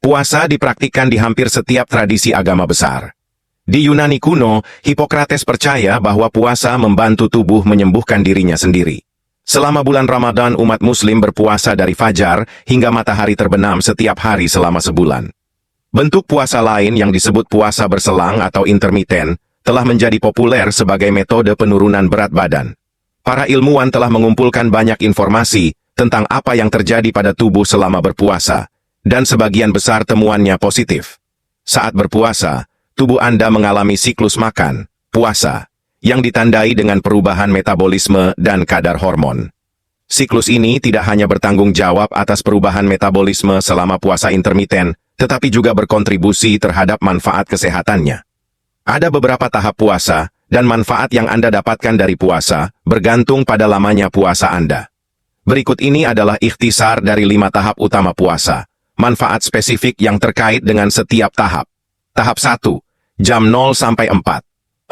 Puasa dipraktikkan di hampir setiap tradisi agama besar. Di Yunani kuno, Hippocrates percaya bahwa puasa membantu tubuh menyembuhkan dirinya sendiri. Selama bulan Ramadan, umat Muslim berpuasa dari fajar hingga matahari terbenam setiap hari selama sebulan. Bentuk puasa lain yang disebut puasa berselang atau intermiten telah menjadi populer sebagai metode penurunan berat badan. Para ilmuwan telah mengumpulkan banyak informasi tentang apa yang terjadi pada tubuh selama berpuasa, dan sebagian besar temuannya positif. Saat berpuasa, tubuh Anda mengalami siklus makan, puasa, yang ditandai dengan perubahan metabolisme dan kadar hormon. Siklus ini tidak hanya bertanggung jawab atas perubahan metabolisme selama puasa intermiten, tetapi juga berkontribusi terhadap manfaat kesehatannya. Ada beberapa tahap puasa, dan manfaat yang Anda dapatkan dari puasa bergantung pada lamanya puasa Anda. Berikut ini adalah ikhtisar dari 5 tahap utama puasa, manfaat spesifik yang terkait dengan setiap tahap. Tahap 1. Jam 0 sampai 4.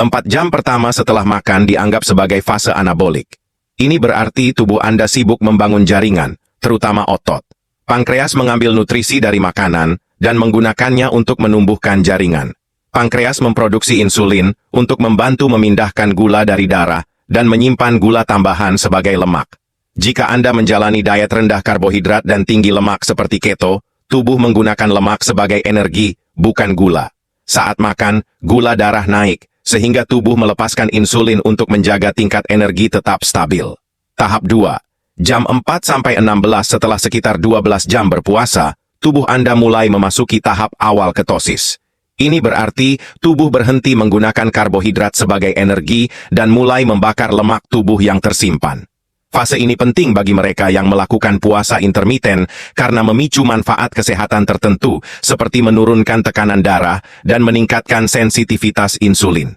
4 jam pertama setelah makan dianggap sebagai fase anabolik. Ini berarti tubuh Anda sibuk membangun jaringan, terutama otot. Pankreas mengambil nutrisi dari makanan dan menggunakannya untuk menumbuhkan jaringan. Pankreas memproduksi insulin untuk membantu memindahkan gula dari darah dan menyimpan gula tambahan sebagai lemak. Jika Anda menjalani diet rendah karbohidrat dan tinggi lemak seperti keto, tubuh menggunakan lemak sebagai energi, bukan gula. Saat makan, gula darah naik, sehingga tubuh melepaskan insulin untuk menjaga tingkat energi tetap stabil. Tahap 2. Jam 4-16 setelah sekitar 12 jam berpuasa, tubuh Anda mulai memasuki tahap awal ketosis. Ini berarti tubuh berhenti menggunakan karbohidrat sebagai energi dan mulai membakar lemak tubuh yang tersimpan. Fase ini penting bagi mereka yang melakukan puasa intermiten karena memicu manfaat kesehatan tertentu seperti menurunkan tekanan darah dan meningkatkan sensitivitas insulin.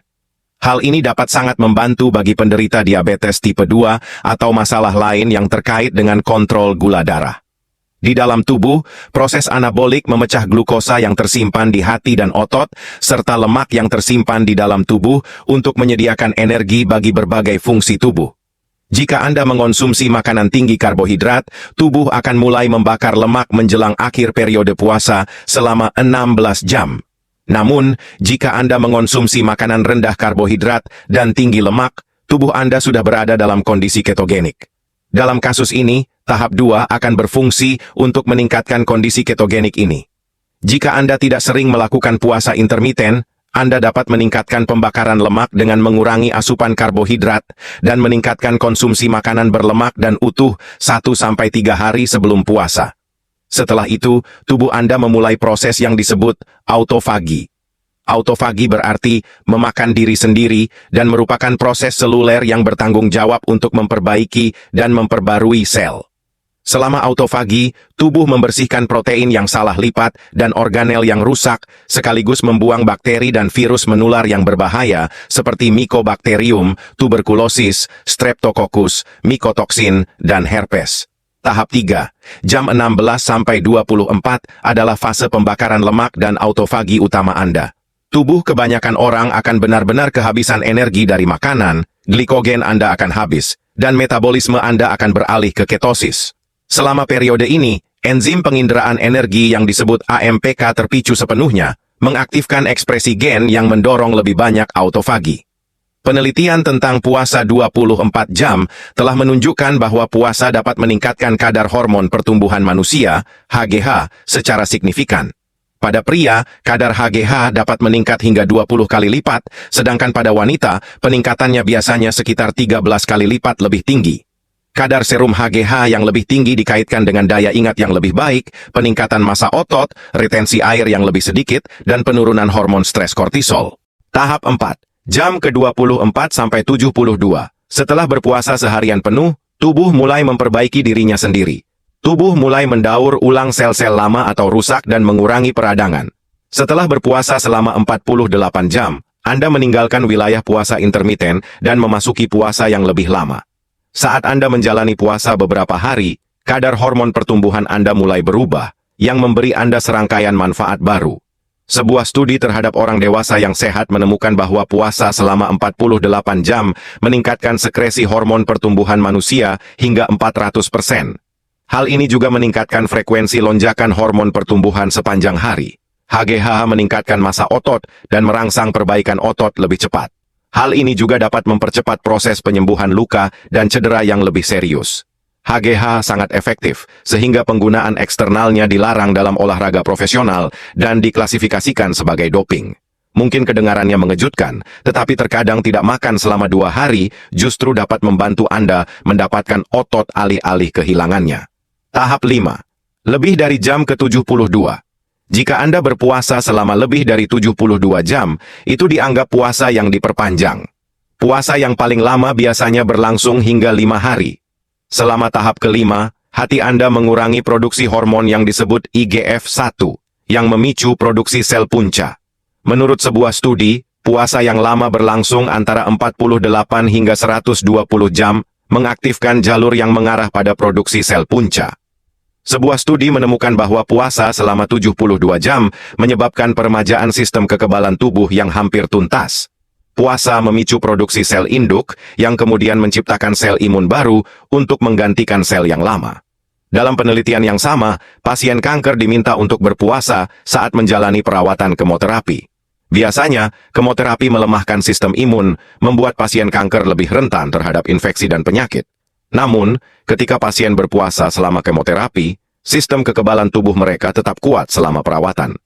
Hal ini dapat sangat membantu bagi penderita diabetes tipe 2 atau masalah lain yang terkait dengan kontrol gula darah. Di dalam tubuh, proses anabolik memecah glukosa yang tersimpan di hati dan otot, serta lemak yang tersimpan di dalam tubuh untuk menyediakan energi bagi berbagai fungsi tubuh. Jika Anda mengonsumsi makanan tinggi karbohidrat, tubuh akan mulai membakar lemak menjelang akhir periode puasa selama 16 jam. Namun, jika Anda mengonsumsi makanan rendah karbohidrat dan tinggi lemak, tubuh Anda sudah berada dalam kondisi ketogenik. Dalam kasus ini, tahap 2 akan berfungsi untuk meningkatkan kondisi ketogenik ini. Jika Anda tidak sering melakukan puasa intermiten, Anda dapat meningkatkan pembakaran lemak dengan mengurangi asupan karbohidrat dan meningkatkan konsumsi makanan berlemak dan utuh 1-3 hari sebelum puasa. Setelah itu, tubuh Anda memulai proses yang disebut autofagi. Autofagi berarti memakan diri sendiri dan merupakan proses seluler yang bertanggung jawab untuk memperbaiki dan memperbarui sel. Selama autofagi, tubuh membersihkan protein yang salah lipat dan organel yang rusak, sekaligus membuang bakteri dan virus menular yang berbahaya seperti Mycobacterium, tuberkulosis, streptococcus, mycotoxin, dan herpes. Tahap 3, jam 16-24 adalah fase pembakaran lemak dan autofagi utama Anda. Tubuh kebanyakan orang akan benar-benar kehabisan energi dari makanan, glikogen Anda akan habis, dan metabolisme Anda akan beralih ke ketosis. Selama periode ini, enzim penginderaan energi yang disebut AMPK terpicu sepenuhnya, mengaktifkan ekspresi gen yang mendorong lebih banyak autofagi. Penelitian tentang puasa 24 jam telah menunjukkan bahwa puasa dapat meningkatkan kadar hormon pertumbuhan manusia, HGH, secara signifikan. Pada pria, kadar HGH dapat meningkat hingga 20 kali lipat, sedangkan pada wanita, peningkatannya biasanya sekitar 13 kali lipat lebih tinggi. Kadar serum HGH yang lebih tinggi dikaitkan dengan daya ingat yang lebih baik, peningkatan massa otot, retensi air yang lebih sedikit, dan penurunan hormon stres kortisol. Tahap 4. Jam ke-24-72. Setelah berpuasa seharian penuh, tubuh mulai memperbaiki dirinya sendiri. Tubuh mulai mendaur ulang sel-sel lama atau rusak dan mengurangi peradangan. Setelah berpuasa selama 48 jam, Anda meninggalkan wilayah puasa intermiten dan memasuki puasa yang lebih lama. Saat Anda menjalani puasa beberapa hari, kadar hormon pertumbuhan Anda mulai berubah, yang memberi Anda serangkaian manfaat baru. Sebuah studi terhadap orang dewasa yang sehat menemukan bahwa puasa selama 48 jam meningkatkan sekresi hormon pertumbuhan manusia hingga 400%. Hal ini juga meningkatkan frekuensi lonjakan hormon pertumbuhan sepanjang hari. HGH meningkatkan massa otot dan merangsang perbaikan otot lebih cepat. Hal ini juga dapat mempercepat proses penyembuhan luka dan cedera yang lebih serius. HGH sangat efektif, sehingga penggunaan eksternalnya dilarang dalam olahraga profesional dan diklasifikasikan sebagai doping. Mungkin kedengarannya mengejutkan, tetapi terkadang tidak makan selama 2 hari justru dapat membantu Anda mendapatkan otot alih-alih kehilangannya. Tahap 5. Lebih dari jam ke-72. Jika Anda berpuasa selama lebih dari 72 jam, itu dianggap puasa yang diperpanjang. Puasa yang paling lama biasanya berlangsung hingga 5 hari. Selama tahap kelima, hati Anda mengurangi produksi hormon yang disebut IGF-1, yang memicu produksi sel punca. Menurut sebuah studi, puasa yang lama berlangsung antara 48 hingga 120 jam, mengaktifkan jalur yang mengarah pada produksi sel punca. Sebuah studi menemukan bahwa puasa selama 72 jam menyebabkan peremajaan sistem kekebalan tubuh yang hampir tuntas. Puasa memicu produksi sel induk yang kemudian menciptakan sel imun baru untuk menggantikan sel yang lama. Dalam penelitian yang sama, pasien kanker diminta untuk berpuasa saat menjalani perawatan kemoterapi. Biasanya, kemoterapi melemahkan sistem imun, membuat pasien kanker lebih rentan terhadap infeksi dan penyakit. Namun, ketika pasien berpuasa selama kemoterapi, sistem kekebalan tubuh mereka tetap kuat selama perawatan.